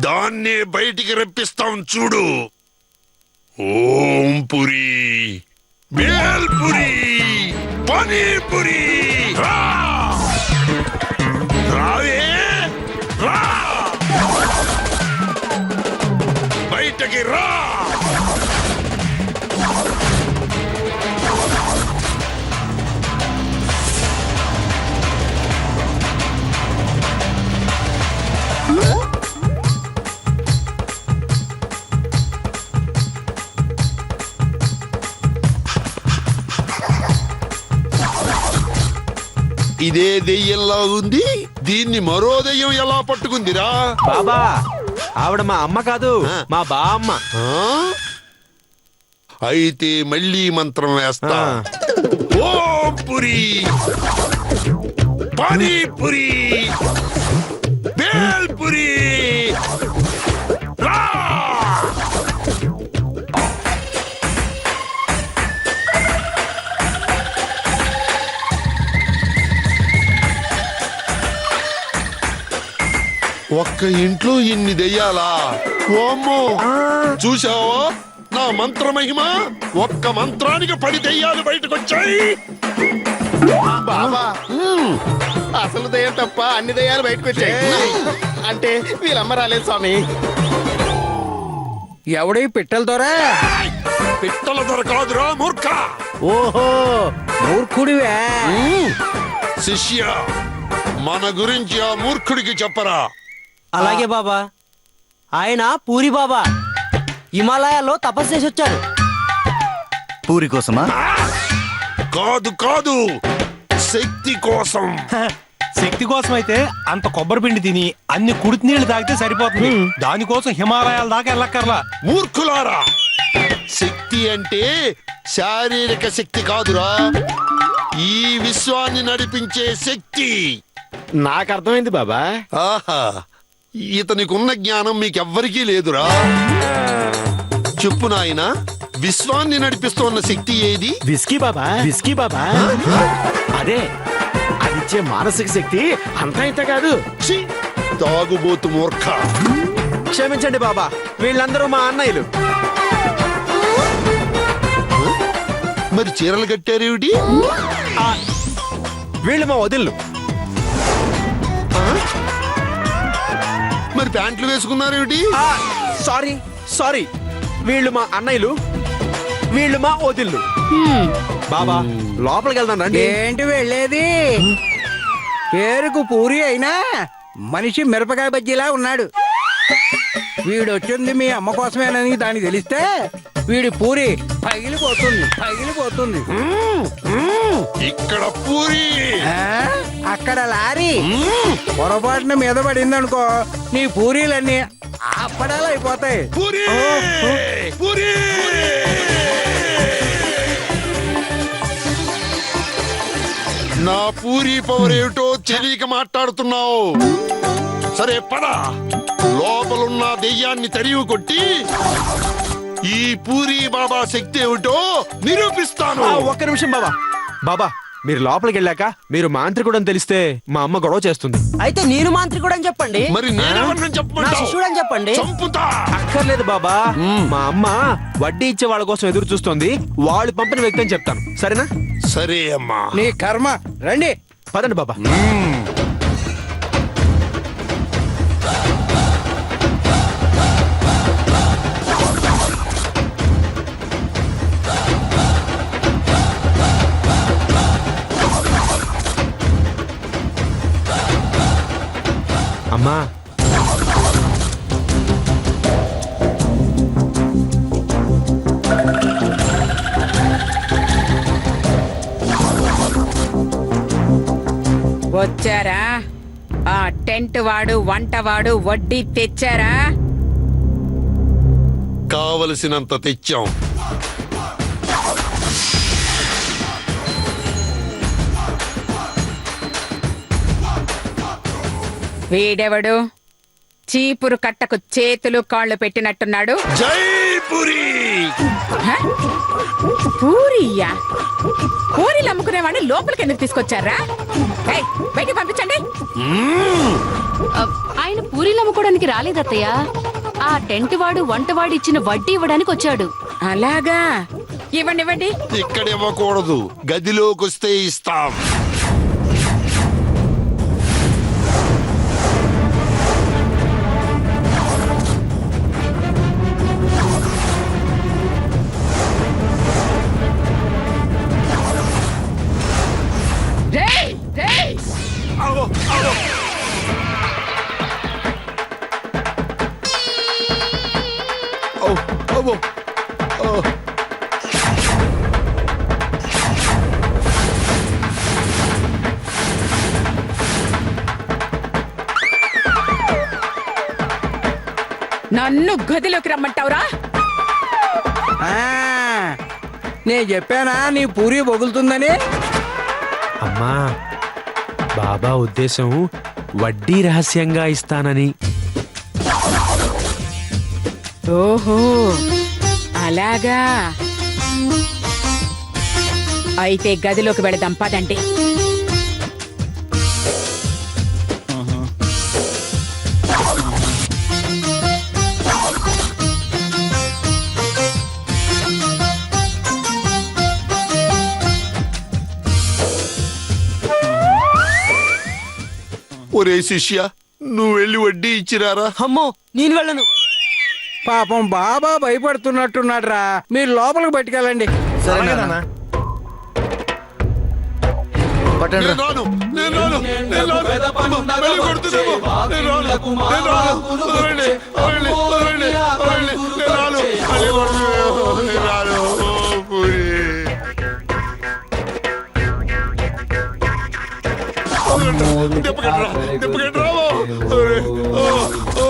దాన్నే బయటికి రప్పిస్తాం చూడు. ఓం పురి, బేల్పురి, పనీర్పురి, రావే రా, బయటకి రా. ఇదే దెయ్యంలా ఉంది, దీన్ని మరో దెయ్యం ఎలా పట్టుకుందిరా? బాబా, ఆవిడ మా అమ్మ కాదు, మా బామ్మ. అయితే మళ్ళీ మంత్రం వేస్తా. ఓం పురి, పానీపురి, బేల్పురి, రా. ఒక్క ఇంట్లో ఇన్ని దెయ్యాలా? ఓమ్మో, చూసావా నా మంత్ర మహిమ? ఒక్క మంత్రానికి 10 దెయ్యాలు బయటకొచ్చాయి. బాబా, అసలు దయ్యం తప్ప అన్ని దయ్యాలు బయటకు వచ్చాయి. అంటే వీళ్ళమ్మ రాలేదు స్వామి. ఎవడి పిట్టల దొరా? పిట్టల దొర కాదురా మూర్ఖ. ఓహో, మూర్ఖుడివే. శిష్య, మన గురించి ఆ మూర్ఖుడికి చెప్పరా. అలాగే బాబా. ఆయన పూరి బాబా, హిమాలయాల్లో తపస్సు చేసి వచ్చారు. పూరి కోసమా? కాదు కాదు, శక్తి కోసం. శక్తి కోసం అయితే అంత కొబ్బరి పిండి తిని అన్ని కుడితి నీళ్లు తాగితే సరిపోతుంది. దానికోసం హిమాలయాల దాకా వెళ్ళక్కర్లా. మూర్ఖులారా, శక్తి అంటే శారీరక శక్తి కాదురా, ఈ విశ్వాన్ని నడిపించే శక్తి. నాకు అర్థమైంది బాబా. ఆహా, ఇతనికున్న జ్ఞానం మీకెవ్వరికీ లేదురా. చెప్పు నాయనా, విశ్వాన్ని నడిపిస్తున్న శక్తి ఏది? విస్కీ బాబా, విస్కీ బాబా. అదే, అదిచ్చే మానసిక శక్తి అంతా ఇంత కాదు. ఛీ, తాగుబోతు మూర్ఖ. క్షమించండి బాబా, వీళ్ళందరూ మా అన్నయ్యలు. మరి చీరలు కట్టారేమిటి? వీళ్ళు మా వదిళ్ళు. మరి ప్యాంట్లు వేసుకున్నారేమిటి? సారీ సారీ, వీళ్ళు మా అన్నయ్యలు, వీళ్ళు మా వదిళ్ళు. బాబా, లోపలికి వెళ్దాం రండి. ఏంటి వెళ్ళేది? పేరుకు పూరి అయినా మనిషి మిరపకాయ బజ్జీలా ఉన్నాడు. వీడొచ్చింది మీ అమ్మ కోసమేనని దానికి తెలిస్తే వీడి పూరి పగిలిపోతుంది, పగిలిపోతుంది. ఇక్కడ పూరి, అక్కడ లారీ పొరపాటున మీద పడిందనుకో, నీ పూరీలన్నీ అప్పడాలు అయిపోతాయి. పూరి, పూరి. నా పూరి పవర్ ఏమిటో తెలియక మాట్లాడుతున్నావు. సరే పద, లోపలున్న దెయ్యాన్ని తరివి కొట్టి ఈ పూరి బాబా శక్తి ఏమిటో నిరూపిస్తాను. ఒక్క నిమిషం బాబా. బాబా, మీరు లోపలికి వెళ్ళాక మీరు మాంత్రికుడు అని తెలిస్తే మా అమ్మ గొడవ చేస్తుంది. అయితే నేను మాంత్రికుడు అని చెప్పండి. మరి నేనెవరిని నా చెప్పమంటావు? శిష్యుడు అని చెప్పండి. చంపుతా. అక్కర్లేదు బాబా, మా అమ్మ వడ్డీ ఇచ్చే వాళ్ళ కోసం ఎదురు చూస్తోంది. వాళ్ళు పంపిన వ్యక్తి అని చెప్తాను, సరేనా? సరే అమ్మా. నీ కర్మ. రండి, పదండి బాబా. అమ్మా, వచ్చారా? ఆ టెంట్ వాడు, వంట వాడు, వడ్డీ తెచ్చారా? కావలసినంత తెచ్చాం. వీడెవడు? చీపురు కట్టకు చేతులు కాళ్ళు పెట్టినట్టున్నాడు. జై పూరి హ? పూరియా పూరీలు అమ్ముకునేవాడిని లోపలికి ఎందుకు తీసుకొచ్చారా ఏయ్, బయటికి పంపించండి. ఆయన పూరీలు అమ్ముకోవడానికి రాలేదత్తయ్య. ఆ టెంట్ వాడు వంటవాడు ఇచ్చిన వడ్డీ ఇవ్వడానికి వచ్చాడు. అలాగా, ఇవ్వండి ఇవ్వండి. ఇక్కడ ఇవ్వకూడదు, గదిలోకి వస్తే ఇస్తాం. రేయ్, రేయ్. అగో, అగో. ఓ, అబ్బో. ఓ. నన్ను గదిలోకి రమ్మంటావురా? ఆ, నేను చెప్పానా నీ పూరి బొగులుతుందని. అమ్మా, బాబా ఉద్దేశం వడ్డీ రహస్యంగా ఇస్తానని. ఓహో, అలాగా. అయితే గదిలోకి వెళదాం పదండి. ఒరే శిష్య, నువ్వు వెళ్ళి వడ్డీ ఇచ్చిరారా. అమ్మో, నేను వెళ్ళను. పాపం బాబా భయపడుతున్నట్టున్నాడు రా, మీరు లోపలికి పట్టుకెళ్ళండి. నేను రాను, నేను రాను, నేను రాను. అమ్మ, వెళ్ళి కొడుతుందేమో. నేను రాను, నేను రాను. వదలండి, వదలండి, వదలండి, వదలండి. నేను రాను, మళ్ళీ కొడుతుందేమో. నేను రాను. ఓ, పూరి. వదలండి, తిప్పకండి రా, తిప్పకండి రా. ఓ, ఓ, ఓ.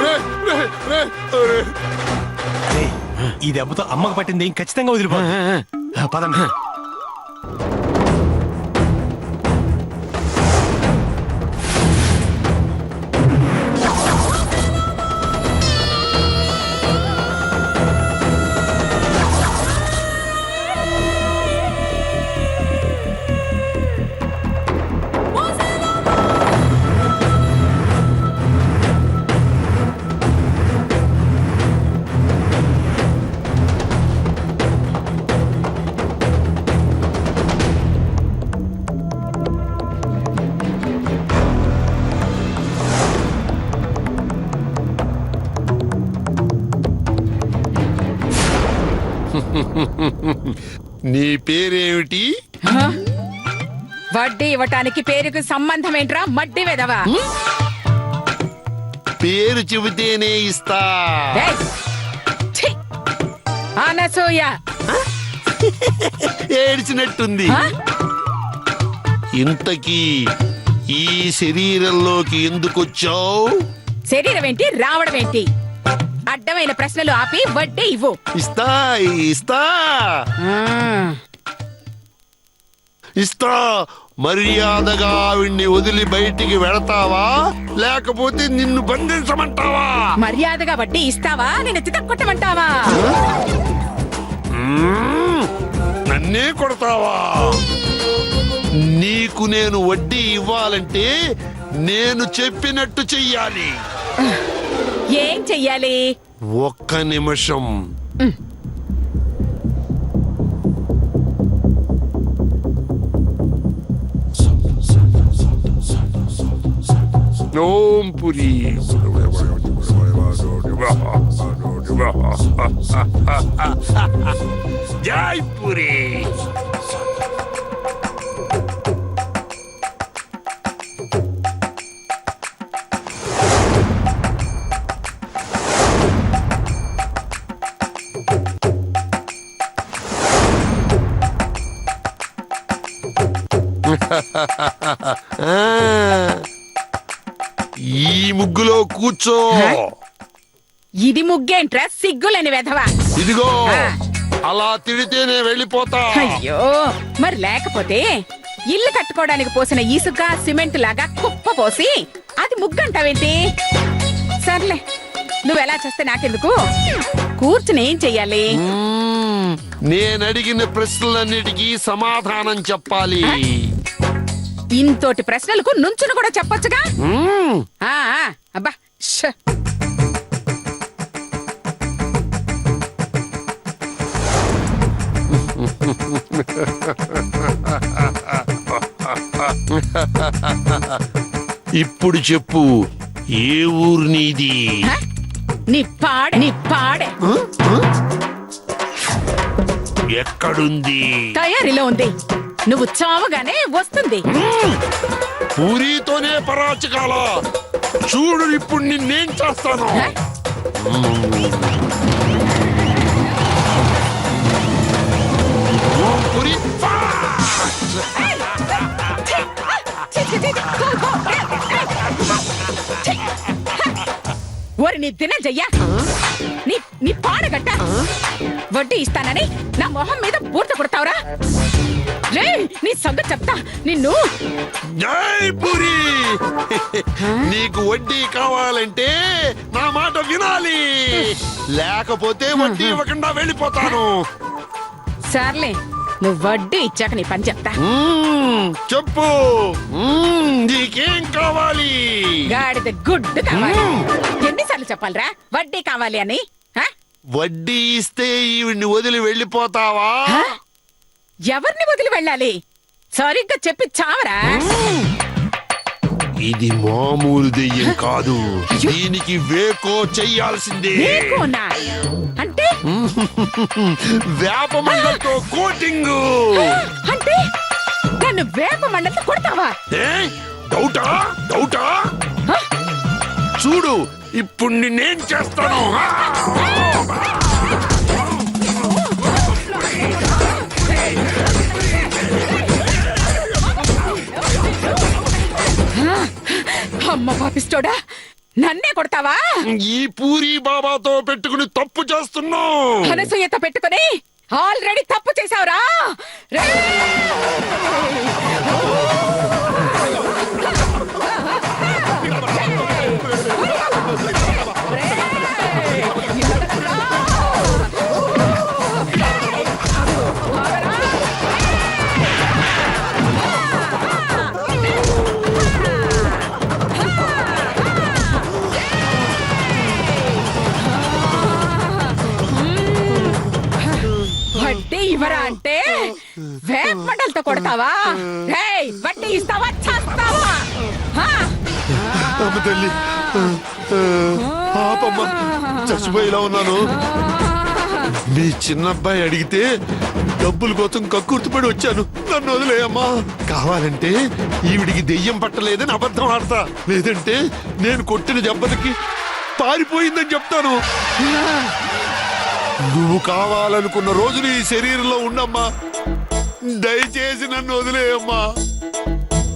రే, రే, రే, రే. ఏయ్, ఈ దెబ్బతో అమ్మకు పట్టింది ఖచ్చితంగా వదిలిపో. పదండి. నీ పేరేమిటి? హ? వడ్డీ ఇవ్వటానికి పేరుకు సంబంధం ఏంట్రా మడ్డి వెదవా? పేరు చెబితేనే ఇస్తా. ఏయ్, ఛీ! అనసూయ. ఏడ్చినట్టుంది. హ? ఇంతకీ ఈ శరీరంలోకి ఎందుకొచ్చావు? శరీరం ఏంటి, రావడం ఏంటి? అడ్డమైన ప్రశ్నలు ఆపి వడ్డీ ఇవ్వు. ఇస్తా, ఇస్తా, ఆ, ఇస్తా. మర్యాదగా ఆవిడ్ని వదిలి బయటికి వెళతావా, లేకపోతే నిన్ను బంధించమంటావా? మర్యాదగా వడ్డీ ఇస్తావా, నేను చితక్కొట్టమంటావా? నన్నే కొడతావా? నీకు నేను వడ్డీ ఇవ్వాలంటే నేను చెప్పినట్టు చెయ్యాలి. ఏం చెయ్యాలి? ఒక్క నిమిషం. ఓం పురి. జై పురి. ఈ ముగ్గులో కూర్చో. ఇది ముగ్గేంట్రా, సిగ్గులని వెధవా? ఇదిగో, అలా తిడితేనే వెళ్ళిపోతా. అయ్యో, మరి లేకపోతే ఇల్లు కట్టుకోవడానికి పోసిన ఇసుక సిమెంట్ లాగా కుప్ప పోసి అది ముగ్గంటావేంటి? సర్లే, నువ్వెలా చేస్తే నాకెందుకు? కూర్చుని ఏం చెయ్యాలి? నేను అడిగిన ప్రశ్నలన్నిటికీ సమాధానం చెప్పాలి. ఇంతోటి ప్రశ్నలకు నుంచుని కూడా చెప్పొచ్చుగా. ఆ, అబ్బా ష్. ఇప్పుడు చెప్పు, ఏ ఊరు నీది? నీ పాడే ఎక్కడుంది? తయారీలో ఉంది. నువ్వు చావగానే వస్తుంది. పూరితోనే పరాచకాల. చూడు ఇప్పుడు నిన్నేం చేస్తాను. పూరి, ఓరి నీ దినజయ్యా, నీ పాడగట్ట వడ్డీ ఇస్తానని నా మొహం మీద బూర్త కొడతావురా? రే, నీ సంగతి చెప్తా నిన్ను. జై పూరి. నీకు వడ్డీ కావాలంటే నా మాట వినాలి, లేకపోతే వడ్డీ ఇవ్వకుండా వెళ్ళిపోతాను. సర్లే, నువ్వు వడ్డీ ఇచ్చాక నీ పని చెప్తా. చెప్పు, నీకేం కావాలి? గాడిద గుడ్డు కావాలి. ఎన్నిసార్లు చెప్పాలరా వడ్డీ కావాలి అని? హ? వడ్డీ ఇస్తే ఈవిడ్ని వదిలి వెళ్ళిపోతావా? హ? ఎవరిని వదిలి వెళ్ళాలి? సరిగ్గా చెప్పి చావరా. ఇది మామూలు దెయ్యం కాదు, దీనికి వేకో చెయ్యాల్సిందే. నీకునా? అంటే వేప మండలతో కోటింగ్. అంటే నన్ను వేప మండలతో కొడతావా? ఏ? డౌటా? డౌటా? హ? చూడు ఇప్పుడు నేనేం చేస్తాను. అమ్మ పాపిస్తోడా, నన్నే కొడతావా? ఈ పూరి బాబాతో పెట్టుకుని తప్పు చేస్తున్నావు. అనసూయతో పెట్టుకుని ఆల్రెడీ తప్పు చేశావురా. వడ్డీ ఇవ్వరా అంటే వేప మండలతో కొడతావా? రేయ్, వడ్డీ ఇస్తావా చేస్తావా? అమ్మ తల్లి, పాపమ్మ, చచ్చిపోయేలా ఉన్నాను. మీ చిన్నబ్బాయి అడిగితే డబ్బుల కోసం కక్కుర్తిపడి వచ్చాను. నన్ను వదిలేయమ్మా. కావాలంటే ఈవిడికి దెయ్యం పట్టలేదని అబద్ధం ఆడతా, లేదంటే నేను కొట్టిన దెబ్బలకి పారిపోయిందని చెప్తాను. నువ్వు కావాలనుకున్న రోజులు ఈ శరీరంలో ఉండమ్మా. దయచేసి నన్ను వదిలేయమ్మా.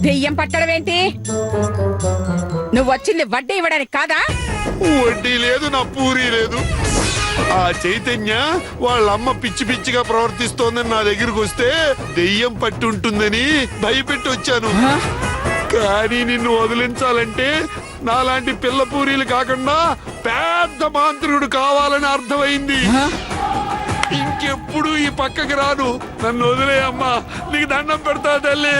దెయ్యం పట్టడం ఏంటి? నువ్వు వచ్చింది వడ్డీ ఇవ్వడానికి కాదా? వడ్డీ లేదు, నా పూరీ లేదు. ఆ చైతన్య వాళ్ళ అమ్మ పిచ్చి పిచ్చిగా ప్రవర్తిస్తోందని నా దగ్గరకు వస్తే దెయ్యం పట్టి ఉంటుందని భయపెట్టి వచ్చాను. కానీ నిన్ను వదిలించాలంటే నాలాంటి పిల్ల పూరీలు కాకుండా పెద్ద మాంత్రికుడు కావాలని అర్థమైంది. ఇంకెప్పుడు ఈ పక్కకి రాను. నన్ను వదిలేయమ్మా, నీకు దండం పెడతా తల్లి.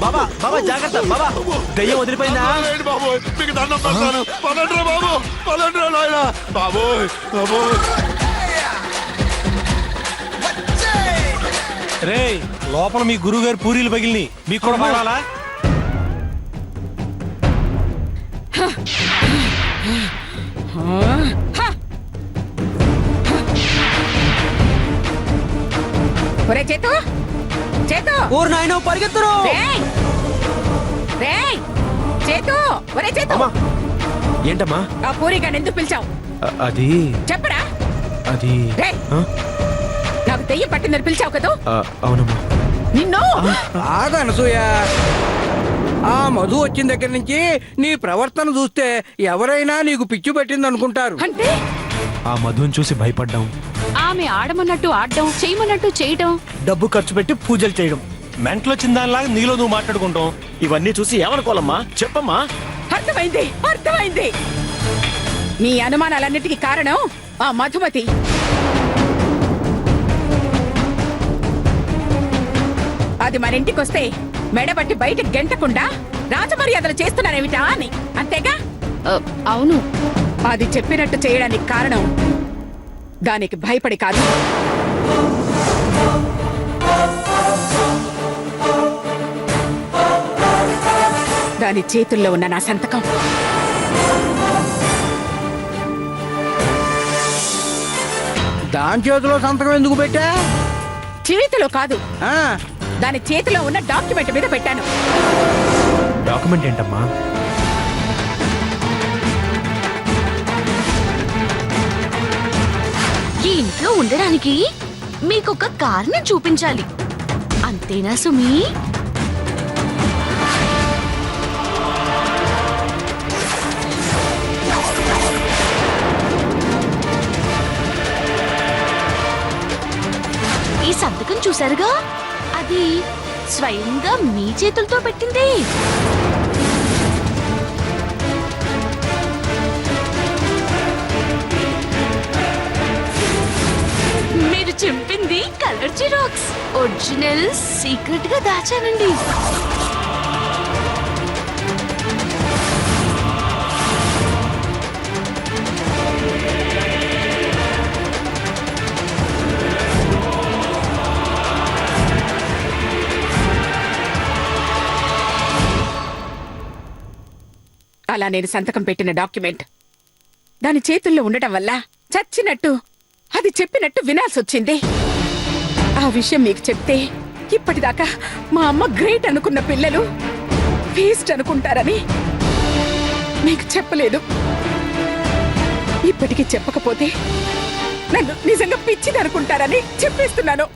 బాబా, బాబా జాగ్రత్త బాబా, దయ్యం వదిలిపోయిందా? ఏంటి బాబోయ్, మీకు దండం పెడతాను. పదండ్రా బాబు, పదండ్రా నాయనా. బాబోయ్ బాబోయ్. రే, లోపల మీ గురువు గారు పూరీలు పగిలిని, మీకు కూడా పగాలా? ఒరే చేతు, చేతు, ఊరు నాయన పరిగెత్తురు. రేయ్, రేయ్, చేతు, ఒరే చేతు. అమ్మా, ఏంటమ్మా? ఆ పూరిగాని ఎందుకు పిలిచావు? అది చెప్పరా? అది రేయ్, ఆ? నాకు దెయ్యం పట్టిందని పిలిచావు కదా? అవునమ్మా. నిన్ను ఆగు అనసూయ. ఆ మధు వచ్చిన దగ్గర నుంచి నీ ప్రవర్తన చూస్తే ఎవరైనా నీకు పిచ్చి పట్టింది అనుకుంటారు. అంటే ఆ మధుని చూసి భయపడ్డాం. ఆమె ఆడమన్నట్టు ఆడడం, చేయమన్నట్టు చేయడం. డబ్బు ఖర్చు పెట్టి పూజలు చేయడం, మెంట్లో వచ్చిన దానిలాగా నీలో నువ్వు మాట్లాడుకుంటాం. ఇవన్నీ చూసి ఏమనుకోవాలమ్మా? చెప్పమ్మా. అర్థమైంది. మీ అనుమానాలన్నిటికీ కారణం ఆ మధుమతి. అది మన ఇంటికొస్తే మెడబట్టి బయట గెంటకుండా రాజమర్యాదలు చేస్తున్నానేమిటా అని, అంతేగా? అవును. అది చెప్పినట్టు చేయడానికి కారణం దానికి భయపడి కాదు. దాని చేతుల్లో ఉన్న నా సంతకం. దాని చేతిలో సంతకం ఎందుకు పెట్టా? చేతిలో కాదు, ఆ, దాని చేతిలో ఉన్న డాక్యుమెంట్ మీద పెట్టాను. డాక్యుమెంట్ ఏంటమ్మా? ఈ ఇంట్లో ఉండడానికి మీకొక కారణం చూపించాలి, అంతేనా సుమి? ఈ సంతకం చూశారుగా, అది స్వయంగా మీ చేతులతో పెట్టింది. మీరు చెప్పింది కలర్ జిరాక్స్, ఒరిజినల్ సీక్రెట్ గా దాచానండి. అలా నేను సంతకం పెట్టిన డాక్యుమెంట్ దాని చేతుల్లో ఉండటం వల్ల చచ్చినట్టు అది చెప్పినట్టు వినాల్సొచ్చింది. ఆ విషయం మీకు చెప్తే ఇప్పటిదాకా మా అమ్మ గ్రేట్ అనుకున్న పిల్లలు వేస్ట్ అనుకుంటారని మీకు చెప్పలేదు. ఇప్పటికీ చెప్పకపోతే నన్ను నిజంగా పిచ్చిది అనుకుంటారని చెప్పేస్తున్నాను.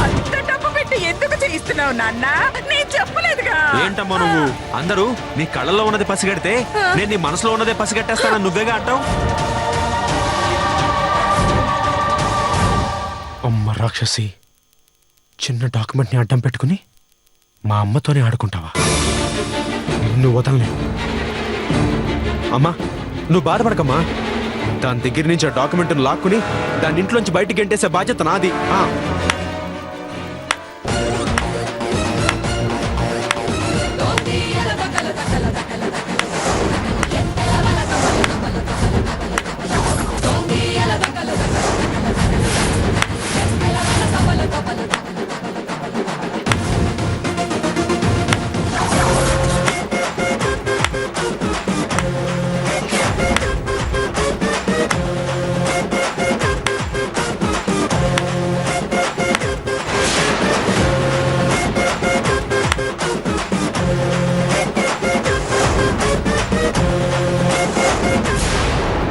అంత డబ్బు పెట్టి ఎందుకు చేయిస్తున్నావు నాన్న? నేను చెప్పలేదుగా. ఏంటమ్మా నువ్వు? అందరూ నీ కళ్ళల్లో ఉన్నది పసిగడితే నేను నీ మనసులో ఉన్నదే పసిగట్టేస్తానని నువ్వేగా అంటావు. అమ్మ రాక్షసి, చిన్న డాక్యుమెంట్ ని అడ్డం పెట్టుకుని మా అమ్మతోనే ఆడుకుంటావా? నువ్వు వదలనే. అమ్మా నువ్వు బాధపడకమ్మా. దాని దగ్గర నుంచి ఆ డాక్యుమెంట్ లాక్కుని దాని ఇంట్లోంచి బయటికి గెంటేసే బాధ్యత నాది.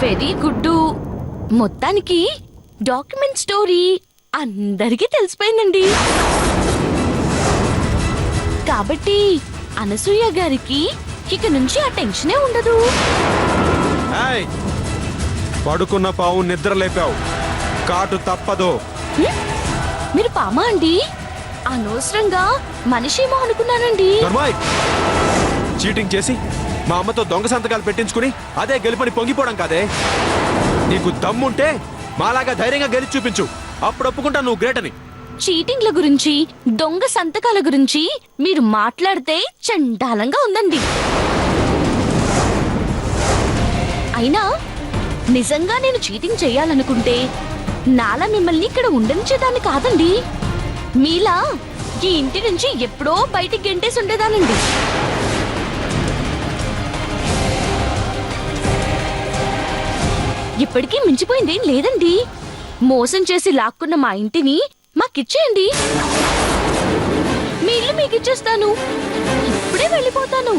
Very good. మొత్తానికి డాక్యుమెంట్ స్టోరీ అందరికీ తెలిసిపోయిందండి. కాబట్టి అనసూయ గారికి ఇక నుంచి ఆ టెన్షనే ఉండదు. ఏయ్, పడుకున్న పావు నిద్ర లేపావు, కాటు తప్పదు. మీరు పామా అండి? అనవసరంగా మనిషేమో అనుకున్నానండి. ధర్మాయ్, చీటింగ్ చేసి మా అమ్మతో దొంగ సంతకాలు పెట్టించుకుని అదే గెలుపని పొంగిపోవడం కాదే. నీకు దమ్ముంటే మాలాగా ధైర్యంగా గెలిచి చూపించు, అప్పుడు ఒప్పుకుంటా నువ్వు గ్రేట్ అని. చీటింగ్ల గురించి, దొంగ సంతకాల గురించి మీరు మాట్లాడితే చండాలంగా ఉందండి. అయినా నిజంగా నేను చీటింగ్ చేయాలనుకుంటే నాలా మిమ్మల్ని ఇక్కడ ఉండనిచ్చేదాన్ని కాదండి. మీలా ఈ ఇంటి నుంచి ఎప్పుడో బయటికి గెంటేసి ఉండేదానండి. ఇప్పటికీ మించిపోయిందేం లేదండి. మోసం చేసి లాక్కున్న మా ఇంటిని మాకిచ్చేయండి. మీ ఇల్లు మీకిచ్చేస్తాను. ఇప్పుడే వెళ్ళిపోతాను.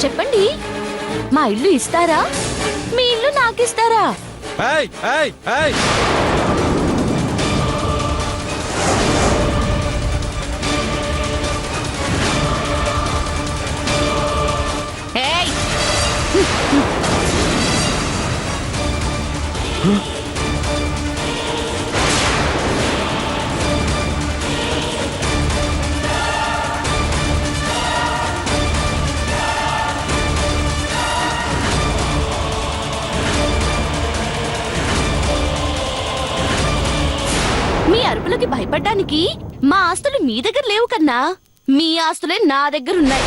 చెప్పండి, మా ఇల్లు ఇస్తారా, మీ ఇల్లు నాకిస్తారా? ఏయ్ ఏయ్ ఏయ్ ఏయ్! మీ అరుపులకి భయపడ్డానికి మా ఆస్తులు మీ దగ్గర లేవు కన్నా, మీ ఆస్తులే నా దగ్గర ఉన్నాయి.